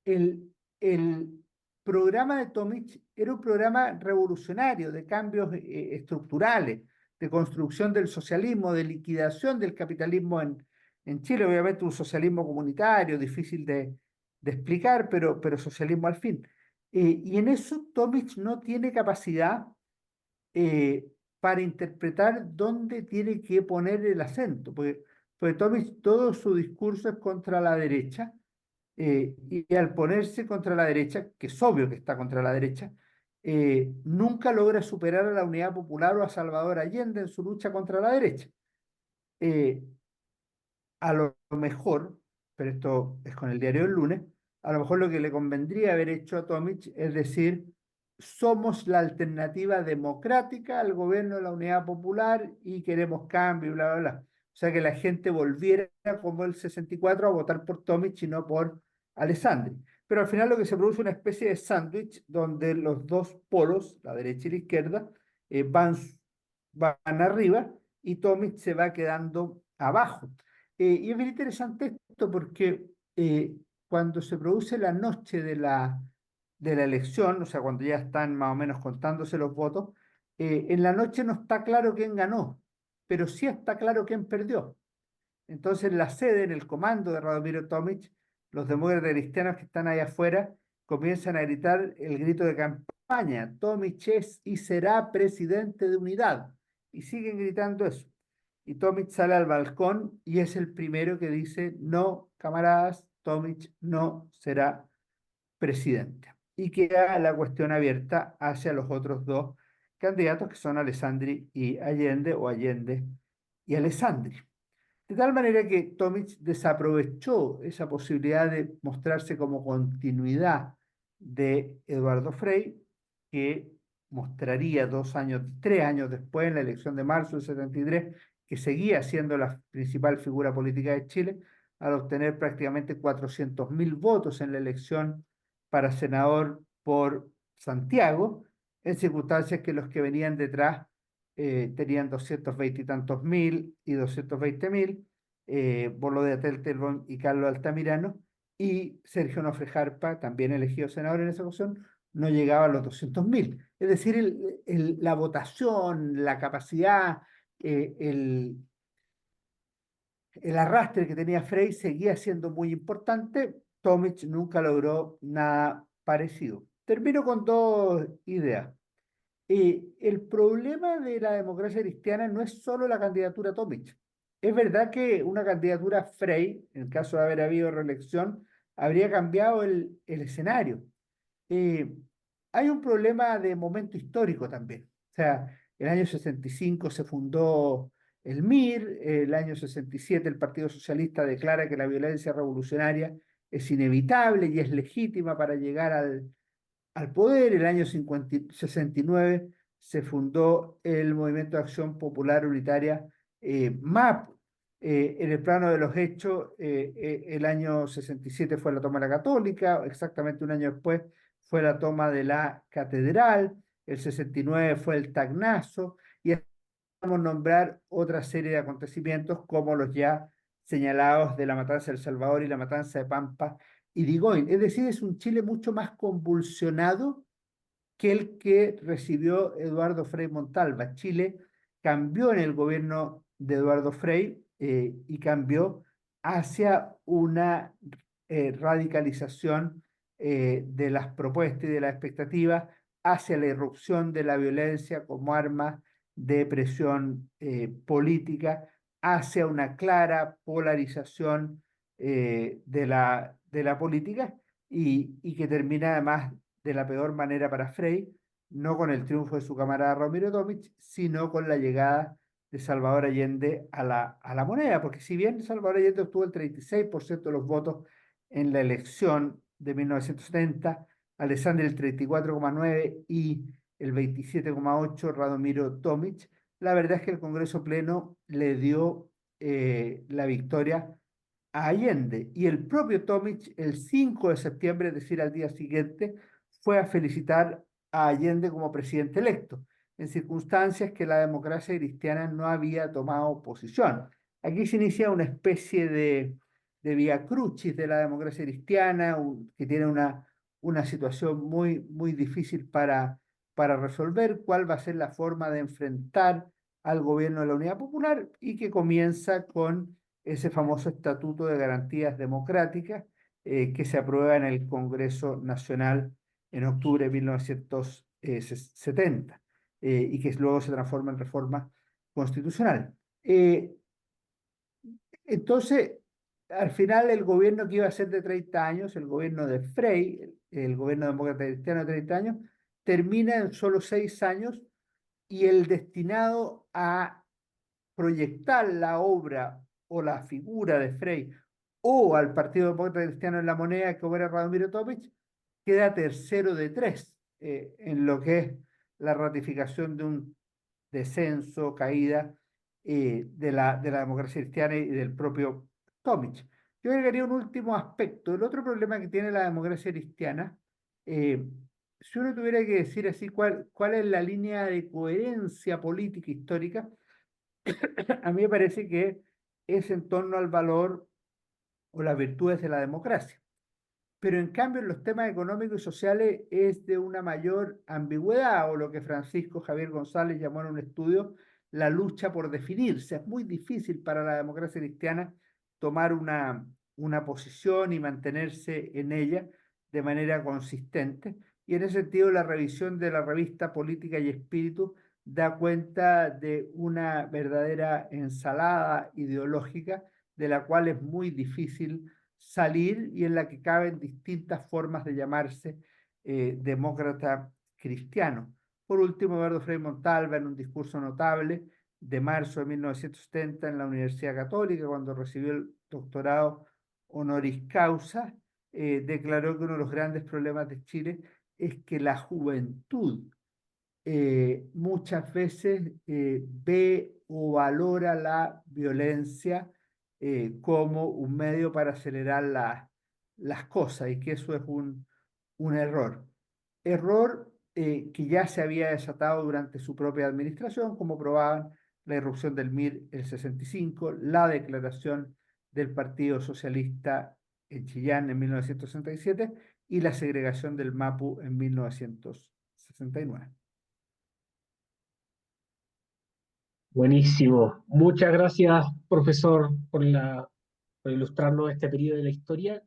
el programa de Tomic era un programa revolucionario de cambios estructurales, de construcción del socialismo, de liquidación del capitalismo en Chile, obviamente un socialismo comunitario, difícil de explicar, pero socialismo al fin. Y en eso Tomic no tiene capacidad eh, para interpretar dónde tiene que poner el acento, porque Tomic todo su discurso es contra la derecha y al ponerse contra la derecha, que es obvio que está contra la derecha, nunca logra superar a la Unidad Popular o a Salvador Allende en su lucha contra la derecha. Eh, a lo mejor, pero esto es con el diario del lunes, a lo mejor lo que le convendría haber hecho a Tomic es decir, somos la alternativa democrática al gobierno de la Unidad Popular y queremos cambio, y bla, bla, bla. O sea, que la gente volviera como el 64 a votar por Tomic y no por Alessandri. Pero al final lo que se produce es una especie de sándwich donde los dos polos, la derecha y la izquierda, van van arriba y Tomic se va quedando abajo. Y es bien interesante esto porque cuando se produce la noche de la elección, o sea, cuando ya están más o menos contándose los votos, en la noche no está claro quién ganó, pero sí está claro quién perdió. Entonces, en la sede, en el comando de Radomiro Tomic, los demócratas cristianos que están ahí afuera comienzan a gritar el grito de campaña: Tomic es y será presidente de unidad. Y siguen gritando eso. Y Tomic sale al balcón y es el primero que dice: no, camaradas, Tomic no será presidente. Y queda la cuestión abierta hacia los otros dos candidatos, que son Alessandri y Allende, o Allende y Alessandri. De tal manera que Tomic desaprovechó esa posibilidad de mostrarse como continuidad de Eduardo Frei, que mostraría 2 años, 3 años después, en la elección de marzo del 73, que seguía siendo la principal figura política de Chile, al obtener prácticamente 400.000 votos en la elección para senador por Santiago, en circunstancias que los que venían detrás tenían 220 y tantos mil y 220.000, Bolo de Teltelbón y Carlos Altamirano, y Sergio Nofre Jarpa, también elegido senador en esa ocasión, no llegaba a los 200.000. Es decir, la votación, la capacidad, eh, el, el arrastre que tenía Frey seguía siendo muy importante. Tomic nunca logró nada parecido. Termino con dos ideas. El problema de la democracia cristiana no es solo la candidatura Tomic. Es verdad que una candidatura Frey, en el caso de haber habido reelección, habría cambiado el escenario. Eh, Hay un problema de momento histórico también. O sea, el año 65 se fundó el MIR, el año 67 el Partido Socialista declara que la violencia revolucionaria es inevitable y es legítima para llegar al poder. El año 69 se fundó el Movimiento de Acción Popular Unitaria, MAP. En el plano de los hechos, el año 67 fue la toma de la Católica, exactamente un año después fue la toma de la Catedral, el 69 fue el Tacnazo, y podemos nombrar otra serie de acontecimientos como los ya señalados de la matanza de El Salvador y la matanza de Pampa y Digoin. Es decir, es un Chile mucho más convulsionado que el que recibió Eduardo Frei Montalva. Chile cambió en el gobierno de Eduardo Frei y cambió hacia una radicalización de las propuestas y de las expectativas, hacia la irrupción de la violencia como arma de presión política, hacia una clara polarización de la política, y que termina además de la peor manera para Frei, no con el triunfo de su camarada Romero Tomic, sino con la llegada de Salvador Allende a la moneda, porque si bien Salvador Allende obtuvo el 36% de los votos en la elección de 1970, Alessandri el 34,9% y el 27,8% Radomiro Tomic, la verdad es que el Congreso Pleno le dio la victoria a Allende, y el propio Tomic el 5 de septiembre, es decir, al día siguiente, fue a felicitar a Allende como presidente electo, en circunstancias que la democracia cristiana no había tomado posición. Aquí se inicia una especie de vía crucis de la democracia cristiana, que tiene una situación muy, muy difícil para resolver cuál va a ser la forma de enfrentar al gobierno de la Unidad Popular, y que comienza con ese famoso Estatuto de Garantías Democráticas que se aprueba en el Congreso Nacional en octubre de 1970 y que luego se transforma en reforma constitucional. Entonces, al final, el gobierno que iba a ser de 30 años, el gobierno de Frei, el gobierno demócrata cristiano de 30 años, termina en solo 6 años, y el destinado a proyectar la obra o la figura de Frei o al Partido Demócrata Cristiano en la moneda, que era Radomiro Tomic, queda tercero de tres en lo que es la ratificación de un descenso, caída de la democracia cristiana y del propio Tomic. Yo agregaría un último aspecto. El otro problema que tiene la democracia cristiana, eh, si uno tuviera que decir así cuál es la línea de coherencia política histórica, a mí me parece que es en torno al valor o las virtudes de la democracia. Pero en cambio en los temas económicos y sociales es de una mayor ambigüedad, o lo que Francisco Javier González llamó en un estudio la lucha por definirse. Es muy difícil para la democracia cristiana tomar una posición y mantenerse en ella de manera consistente. Y en ese sentido la revisión de la revista Política y Espíritu da cuenta de una verdadera ensalada ideológica de la cual es muy difícil salir y en la que caben distintas formas de llamarse demócrata cristiano. Por último, Eduardo Frei Montalva, en un discurso notable de marzo de 1970 en la Universidad Católica, cuando recibió el doctorado honoris causa, declaró que uno de los grandes problemas de Chile es que la juventud muchas veces ve o valora la violencia como un medio para acelerar las cosas y que eso es un error. Error que ya se había desatado durante su propia administración, como probaban la irrupción del MIR el 65, la declaración del Partido Socialista en Chillán en 1967 y la segregación del MAPU en 1969. Buenísimo. Muchas gracias, profesor, por ilustrarnos este periodo de la historia.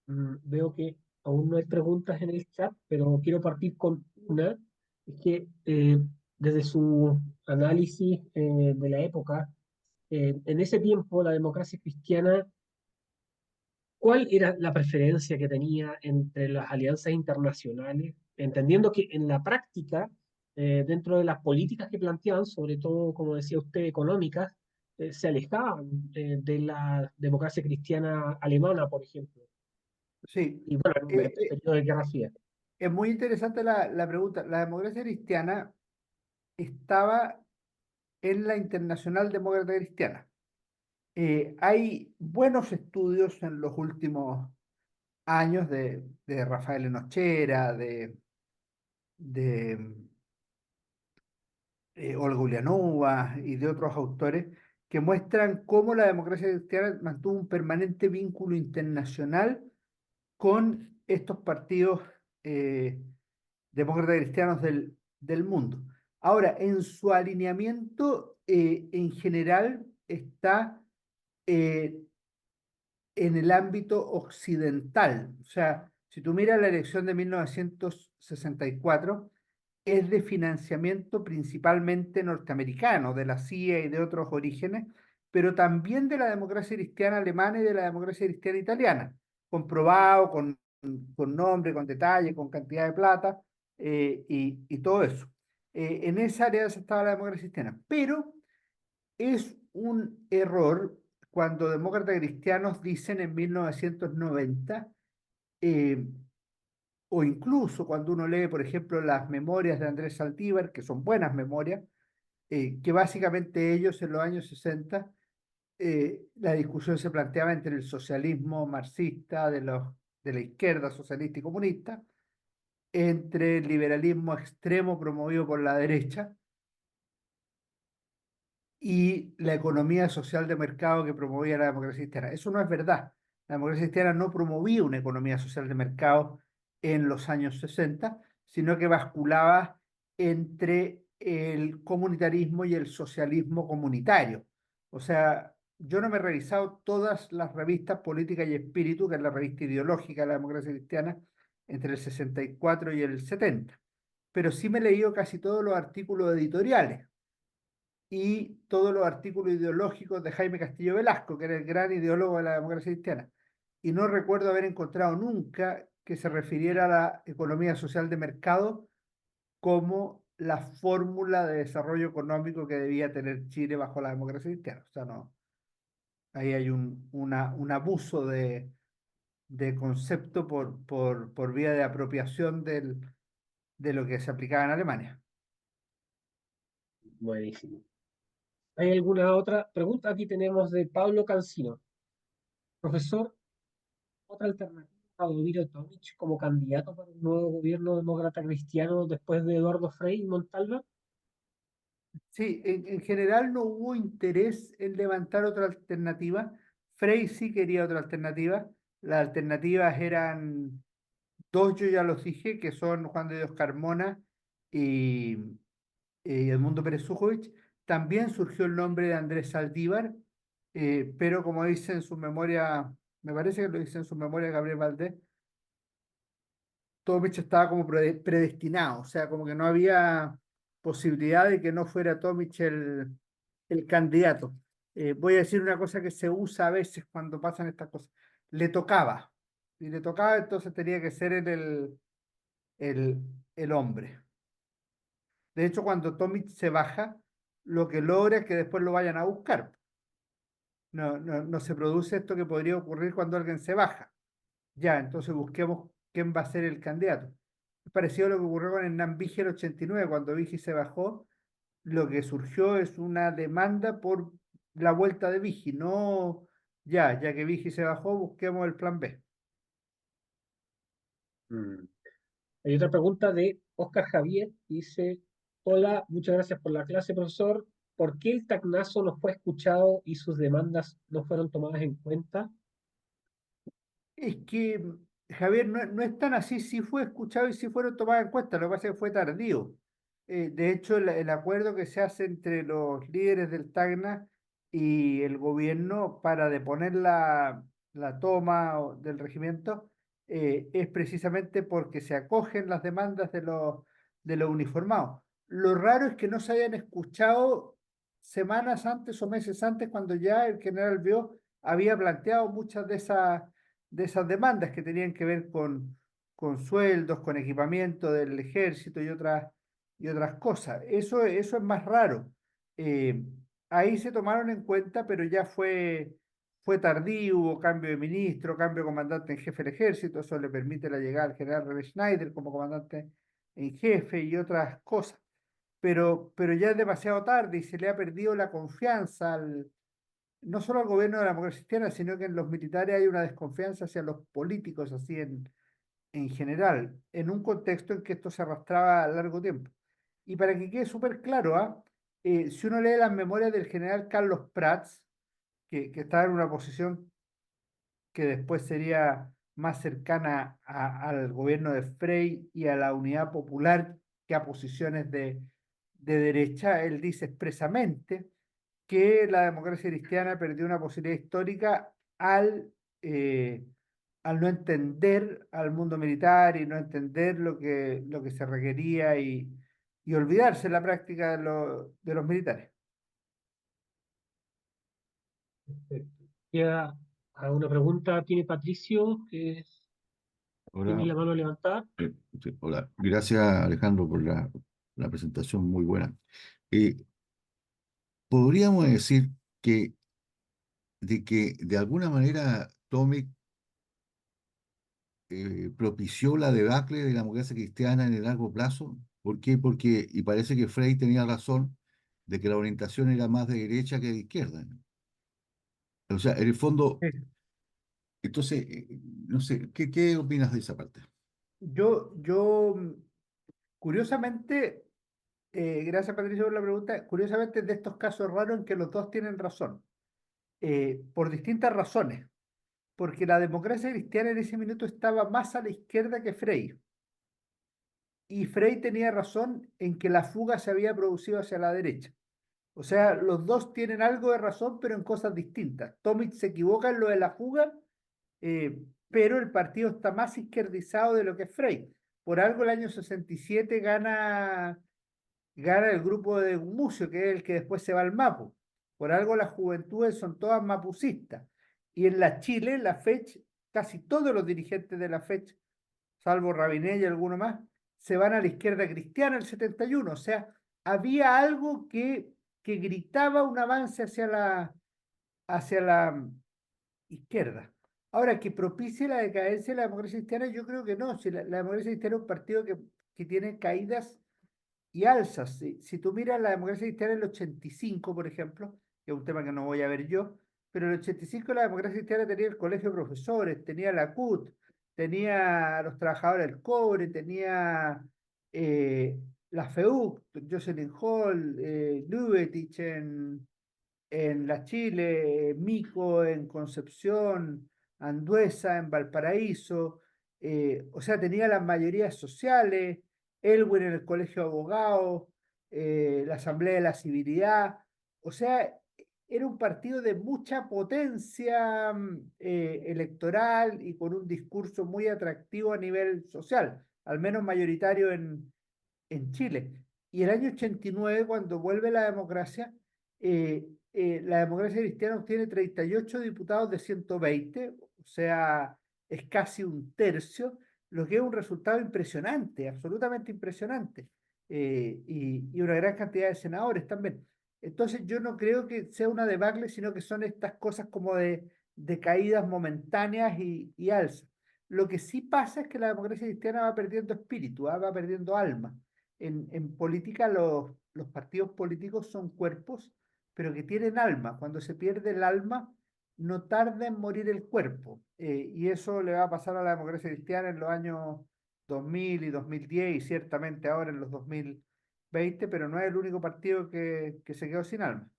Veo que aún no hay preguntas en el chat, pero quiero partir con una. Es que desde su análisis de la época, en ese tiempo la democracia cristiana, ¿cuál era la preferencia que tenía entre las alianzas internacionales? Entendiendo que en la práctica, dentro de las políticas que planteaban, sobre todo, como decía usted, económicas, se alejaban de la democracia cristiana alemana, por ejemplo. Sí, Y bueno, en el periodo de Guerra Fría. es muy interesante la pregunta. La democracia cristiana estaba en la Internacional Demócrata Cristiana. Hay buenos estudios en los últimos años de Rafael Enochera, de Olga Ulianova y de otros autores que muestran cómo la democracia cristiana mantuvo un permanente vínculo internacional con estos partidos demócratas cristianos del mundo. Ahora, en su alineamiento en general está eh, en el ámbito occidental. O sea, si tú miras la elección de 1964, es de financiamiento principalmente norteamericano, de la CIA y de otros orígenes, pero también de la democracia cristiana alemana y de la democracia cristiana italiana, comprobado con nombre, con detalle, con cantidad de plata y todo eso. En esa área estaba la democracia cristiana, pero es un error cuando demócratas cristianos dicen en 1990, eh, o incluso cuando uno lee, por ejemplo, las memorias de Andrés Saldívar, que son buenas memorias, que básicamente ellos en los años 60, la discusión se planteaba entre el socialismo marxista de la izquierda socialista y comunista, entre el liberalismo extremo promovido por la derecha y la economía social de mercado que promovía la democracia cristiana. Eso no es verdad. La democracia cristiana no promovía una economía social de mercado en los años 60, sino que basculaba entre el comunitarismo y el socialismo comunitario. O sea, yo no me he revisado todas las revistas Política y Espíritu, que es la revista ideológica de la democracia cristiana, entre el 64 y el 70, pero sí me he leído casi todos los artículos editoriales y todos los artículos ideológicos de Jaime Castillo Velasco, que era el gran ideólogo de la democracia cristiana. Y no recuerdo haber encontrado nunca que se refiriera a la economía social de mercado como la fórmula de desarrollo económico que debía tener Chile bajo la democracia cristiana. O sea, no, ahí hay un abuso de concepto por vía de apropiación de lo que se aplicaba en Alemania. Buenísimo. ¿Hay alguna otra pregunta? Aquí tenemos de Pablo Cancino. Profesor, otra alternativa a Vladimir Tomic como candidato para un nuevo gobierno demócrata cristiano después de Eduardo Frei y Montalva? Sí, en general no hubo interés en levantar otra alternativa. Frey sí quería otra alternativa. Las alternativas eran dos, yo ya los dije, que son Juan de Dios Carmona y Edmundo Pérez Sujovic. También surgió el nombre de Andrés Saldívar, pero como dice en su memoria, me parece que lo dice en su memoria Gabriel Valdés, Tomic estaba como predestinado, o sea, como que no había posibilidad de que no fuera Tomic el candidato. Voy a decir una cosa que se usa a veces cuando pasan estas cosas. Le tocaba, y le tocaba, entonces tenía que ser el, el hombre. De hecho, cuando Tomic se baja, lo que logra es que después lo vayan a buscar. No se produce esto que podría ocurrir cuando alguien se baja. Ya, entonces busquemos quién va a ser el candidato. Es parecido a lo que ocurrió con Hernán Vigil 89, cuando Vigil se bajó, lo que surgió es una demanda por la vuelta de Vigil, no ya que Vigil se bajó, busquemos el plan B. Mm. Hay otra pregunta de Oscar Javier, dice, hola, muchas gracias por la clase, profesor. ¿Por qué el TACNASO no fue escuchado y sus demandas no fueron tomadas en cuenta? Es que, Javier, no es tan así, sí fue escuchado y sí fueron tomadas en cuenta, lo que pasa es que fue tardío. De hecho, el acuerdo que se hace entre los líderes del Tacna y el gobierno para deponer la toma del regimiento es precisamente porque se acogen las demandas de los uniformados. Lo raro es que no se hayan escuchado semanas antes o meses antes, cuando ya el general Biot había planteado muchas de esas demandas que tenían que ver con sueldos, con equipamiento del ejército y otras cosas. Eso es más raro. Eh, Ahí se tomaron en cuenta, pero ya fue tardío, hubo cambio de ministro, cambio de comandante en jefe del ejército, eso le permite la llegada al general René Schneider como comandante en jefe y otras cosas. Pero ya es demasiado tarde y se le ha perdido la confianza no solo al gobierno de la democracia cristiana, sino que en los militares hay una desconfianza hacia los políticos, así en general, en un contexto en que esto se arrastraba a largo tiempo. Y para que quede súper claro, si uno lee las memorias del general Carlos Prats, que estaba en una posición que después sería más cercana al gobierno de Frey y a la unidad popular que a posiciones de derecha, él dice expresamente que la democracia cristiana perdió una posibilidad histórica eh, al no entender al mundo militar y no entender lo que se requería y olvidarse en la práctica de los militares. Perfecto. Queda una pregunta, tiene Patricio, tiene Hola, la mano levantada. sí, hola. Gracias Alejandro por la presentación muy buena. Eh, Podríamos decir que que de alguna manera Tomic propició la debacle de la democracia cristiana en el largo plazo. ¿Por qué? Porque, y parece que Frey tenía razón, de que la orientación era más de derecha que de izquierda. O sea, en el fondo, Sí. entonces, no sé, ¿qué opinas de esa parte? Yo, curiosamente, gracias Patricio por la pregunta, curiosamente es de estos casos raros en que los dos tienen razón, por distintas razones, porque la democracia cristiana en ese minuto estaba más a la izquierda que Frey, y Frey tenía razón en que la fuga se había producido hacia la derecha. O sea, los dos tienen algo de razón, pero en cosas distintas. Tomic se equivoca en lo de la fuga, pero el partido está más izquierdizado de lo que es Frey. Por algo el año 67 gana el grupo de Gumucio, que es el que después se va al Mapu. Por algo las juventudes son todas mapucistas. Y en la Chile, la FECH, casi todos los dirigentes de la FECH, salvo Rabinet y alguno más, se van a la izquierda cristiana el 71. O sea, había algo que gritaba un avance hacia la izquierda. Ahora, que propicie la decadencia de la democracia cristiana, yo creo que no. Si la democracia cristiana es un partido que tiene caídas y alzas. Si tú miras la democracia cristiana en el 85, por ejemplo, que es un tema que no voy a ver yo, pero en el 85 la democracia cristiana tenía el colegio de profesores, tenía la CUT, tenía a los trabajadores del cobre, tenía la FEUC, Jocelyn Hall, Lubetich en La Chile, Mico en Concepción, Anduesa en Valparaíso, o sea, tenía las mayorías sociales, Elwin en el Colegio de Abogados, la Asamblea de la Civilidad, o sea, era un partido de mucha potencia electoral y con un discurso muy atractivo a nivel social, al menos mayoritario en Chile. Y el año 89, cuando vuelve la democracia cristiana obtiene 38 diputados de 120, o sea, es casi un tercio, lo que es un resultado impresionante, absolutamente impresionante, y una gran cantidad de senadores también. Entonces yo no creo que sea una debacle, sino que son estas cosas como de caídas momentáneas y alzas. Lo que sí pasa es que la democracia cristiana va perdiendo espíritu, va perdiendo alma. En política los partidos políticos son cuerpos, pero que tienen alma. Cuando se pierde el alma, no tarda en morir el cuerpo. Y eso le va a pasar a la democracia cristiana en los años 2000 y 2010 y ciertamente ahora en los 2020, pero no es el único partido que se quedó sin alma.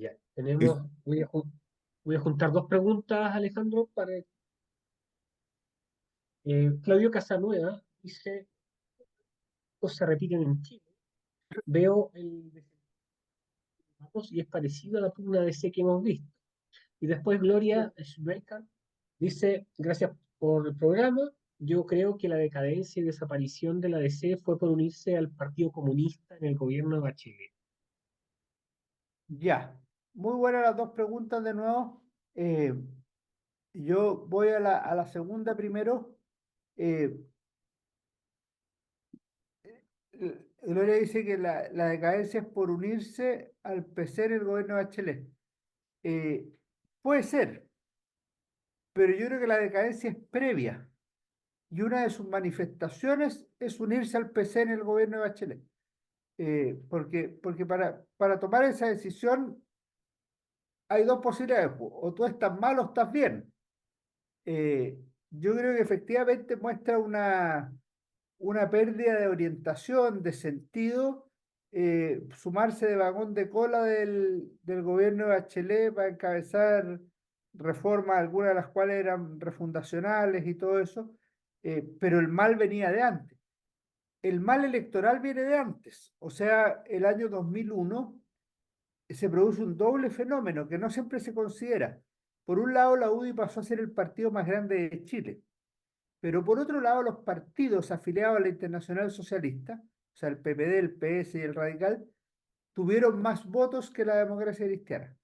Ya, Es, voy a juntar dos preguntas, Alejandro, para Claudio Casanueva dice, "Los se repiten en Chile. Veo el desempeño y es parecido a la pugna de C que hemos visto". Y después Gloria Schweikart dice, gracias por el programa. Yo creo que la decadencia y desaparición de la DC fue por unirse al Partido Comunista en el gobierno de Bachelet. Ya, muy buenas las dos preguntas de nuevo. Eh, yo voy a la segunda primero. Eh, Gloria dice que la decadencia es por unirse al PC en el gobierno de Bachelet. Eh, puede ser, pero yo creo que la decadencia es previa y una de sus manifestaciones es unirse al PC en el gobierno de Bachelet. Porque para tomar esa decisión hay dos posibilidades, o tú estás mal o estás bien. Yo creo que efectivamente muestra una pérdida de orientación, de sentido, sumarse de vagón de cola del gobierno de Bachelet para encabezar reformas, algunas de las cuales eran refundacionales y todo eso, pero el mal venía de antes. El mal electoral viene de antes, o sea, el año 2001 se produce un doble fenómeno que no siempre se considera. Por un lado, la UDI pasó a ser el partido más grande de Chile, pero por otro lado, los partidos afiliados a la Internacional Socialista, o sea, el PPD, el PS y el Radical, tuvieron más votos que la democracia cristiana.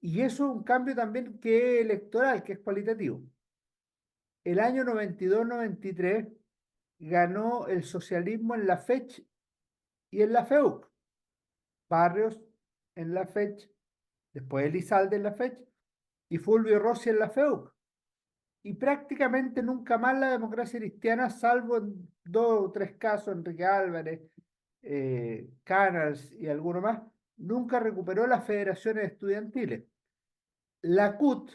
Y eso es un cambio también que es electoral, que es cualitativo. El año 92-93 ganó el socialismo en la FECH y en la FEUC. Barrios en la FECH, después Elizalde en la FECH y Fulvio Rossi en la FEUC. Y prácticamente nunca más la democracia cristiana, salvo en dos o tres casos, Enrique Álvarez, Canals y alguno más, nunca recuperó las federaciones estudiantiles. La CUT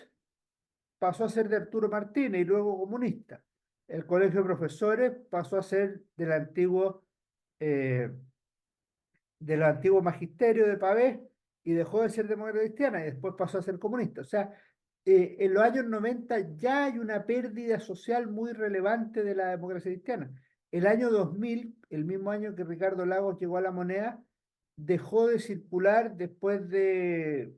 pasó a ser de Arturo Martínez y luego comunista. El Colegio de Profesores pasó a ser eh, del antiguo magisterio de Pavés y dejó de ser demócrata cristiana y después pasó a ser comunista. O sea, en los años 90 ya hay una pérdida social muy relevante de la democracia cristiana. El año 2000, el mismo año que Ricardo Lagos llegó a la moneda, dejó de circular después de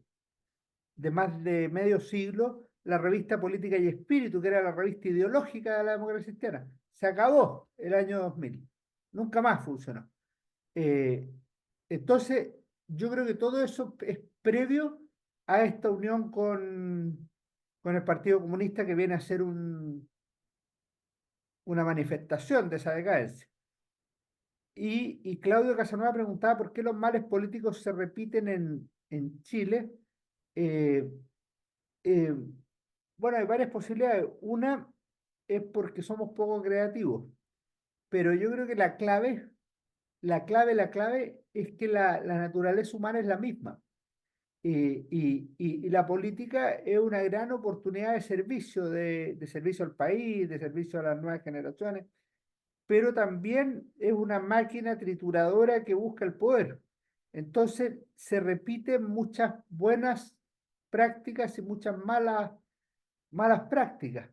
más de medio siglo la revista Política y Espíritu, que era la revista ideológica de la democracia cristiana. Se acabó el año 2000. Nunca más funcionó. Eh, entonces, yo creo que todo eso es previo a esta unión con el Partido Comunista que viene a ser una manifestación de esa decadencia. Y Claudio Casanova preguntaba por qué los males políticos se repiten en Chile. Eh, eh, bueno, hay varias posibilidades. Una es porque somos poco creativos, pero yo creo que la clave es que la naturaleza humana es la misma. Y la política es una gran oportunidad de servicio al país, de servicio a las nuevas generaciones, pero también es una máquina trituradora que busca el poder. Entonces se repiten muchas buenas prácticas y muchas malas prácticas.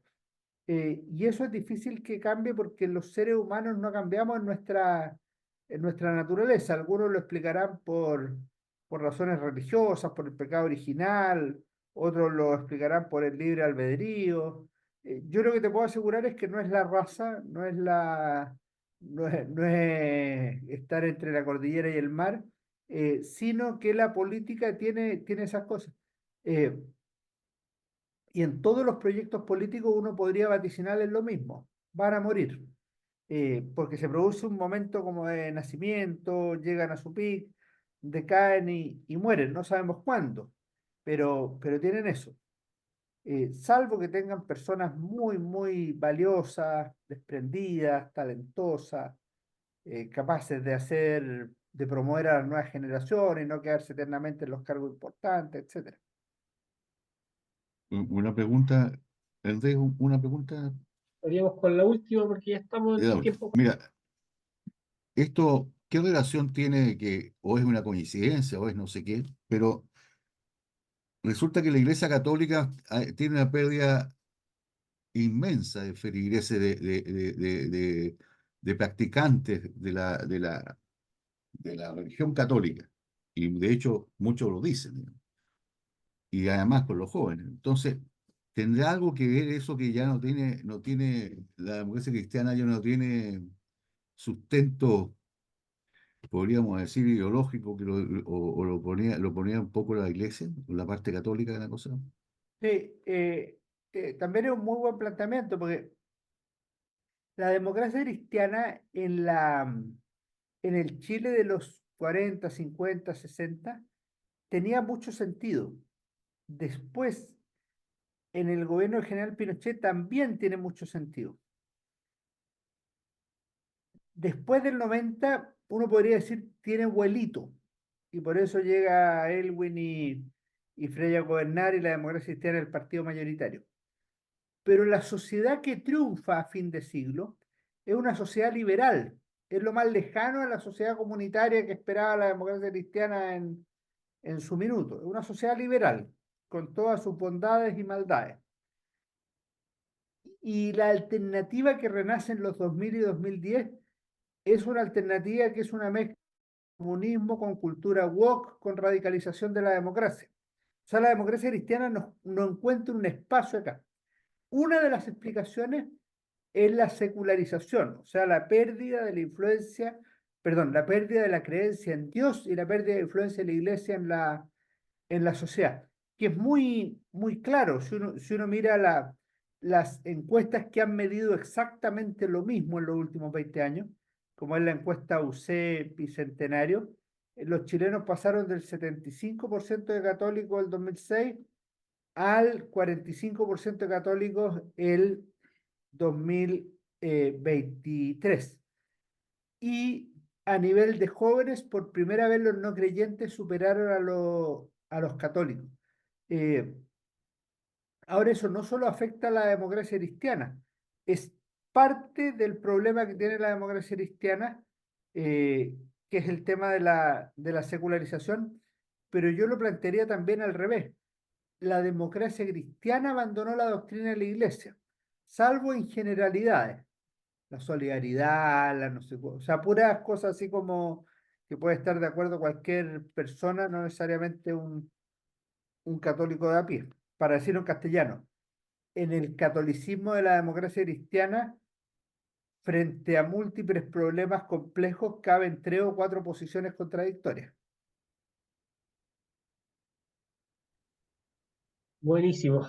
Y eso es difícil que cambie porque los seres humanos no cambiamos en nuestra naturaleza. Algunos lo explicarán por razones religiosas, por el pecado original, otros lo explicarán por el libre albedrío. Yo lo que te puedo asegurar es que no es la raza, no es estar entre la cordillera y el mar, sino que la política tiene esas cosas. Eh, y en todos los proyectos políticos uno podría vaticinarles lo mismo, van a morir, porque se produce un momento como de nacimiento, llegan a su pic, decaen y mueren, no sabemos cuándo, pero tienen eso. Salvo que tengan personas muy valiosas, desprendidas, talentosas, capaces de promover a las nuevas generaciones y no quedarse eternamente en los cargos importantes, etcétera. Una pregunta, Andrés, una pregunta. Estaríamos con la última porque ya estamos en tiempo. Mira, esto, ¿qué relación tiene que, o es una coincidencia, o es no sé qué, pero resulta que la Iglesia Católica tiene una pérdida inmensa de feligreses, de practicantes de la religión católica? Y de hecho, muchos lo dicen, digamos, y además con los jóvenes. Entonces, ¿tendrá algo que ver eso que ya no tiene, la democracia cristiana ya no tiene sustento, podríamos decir, ideológico, o lo ponía un poco la iglesia, la parte católica de la cosa? Sí, también es un muy buen planteamiento, porque la democracia cristiana en el Chile de los 40, 50, 60 tenía mucho sentido. Después, en el gobierno del general Pinochet también tiene mucho sentido. Después del 90, uno podría decir, tiene vuelito. Y por eso llega Elwin y Frei a gobernar y la democracia cristiana es el partido mayoritario. Pero la sociedad que triunfa a fin de siglo es una sociedad liberal. Es lo más lejano a la sociedad comunitaria que esperaba la democracia cristiana en su minuto. Es una sociedad liberal, con todas sus bondades y maldades. Y la alternativa que renace en los 2000 y 2010 es una alternativa que es una mezcla de comunismo con cultura woke, con radicalización de la democracia. O sea, la democracia cristiana no encuentra un espacio acá. Una de las explicaciones es la secularización, o sea, la pérdida de la influencia, perdón, la pérdida de la creencia en Dios y la pérdida de influencia de la iglesia en la sociedad, que es muy claro. Si uno mira las encuestas que han medido exactamente lo mismo en los últimos 20 años, como es la encuesta UC Bicentenario, los chilenos pasaron del 75% de católicos el 2006 al 45% de católicos el 2023. Y a nivel de jóvenes, por primera vez los no creyentes superaron a los católicos. Eh, Ahora eso no solo afecta a la democracia cristiana, es parte del problema que tiene la democracia cristiana, eh, que es el tema de la secularización, pero yo lo plantearía también al revés. La democracia cristiana abandonó la doctrina de la iglesia, salvo en generalidades, la solidaridad, la no sé, o sea, puras cosas así como que puede estar de acuerdo cualquier persona, no necesariamente un católico de a pie. Para decirlo en castellano, en el catolicismo de la democracia cristiana, frente a múltiples problemas complejos, caben 3 o 4 posiciones contradictorias. Buenísimo.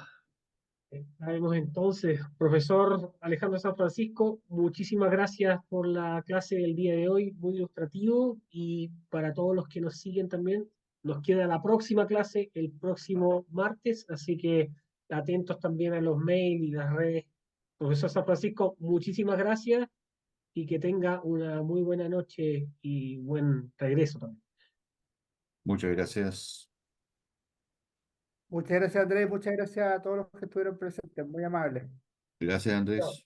Sabemos entonces, profesor Alejandro San Francisco, muchísimas gracias por la clase del día de hoy, muy ilustrativo, y para todos los que nos siguen también, nos queda la próxima clase el próximo martes, así que atentos también a los mails y las redes. Profesor San Francisco, muchísimas gracias y que tenga una muy buena noche y buen regreso también. Muchas gracias. Muchas gracias, Andrés, muchas gracias a todos los que estuvieron presentes, muy amables. Gracias, Chao. Andrés.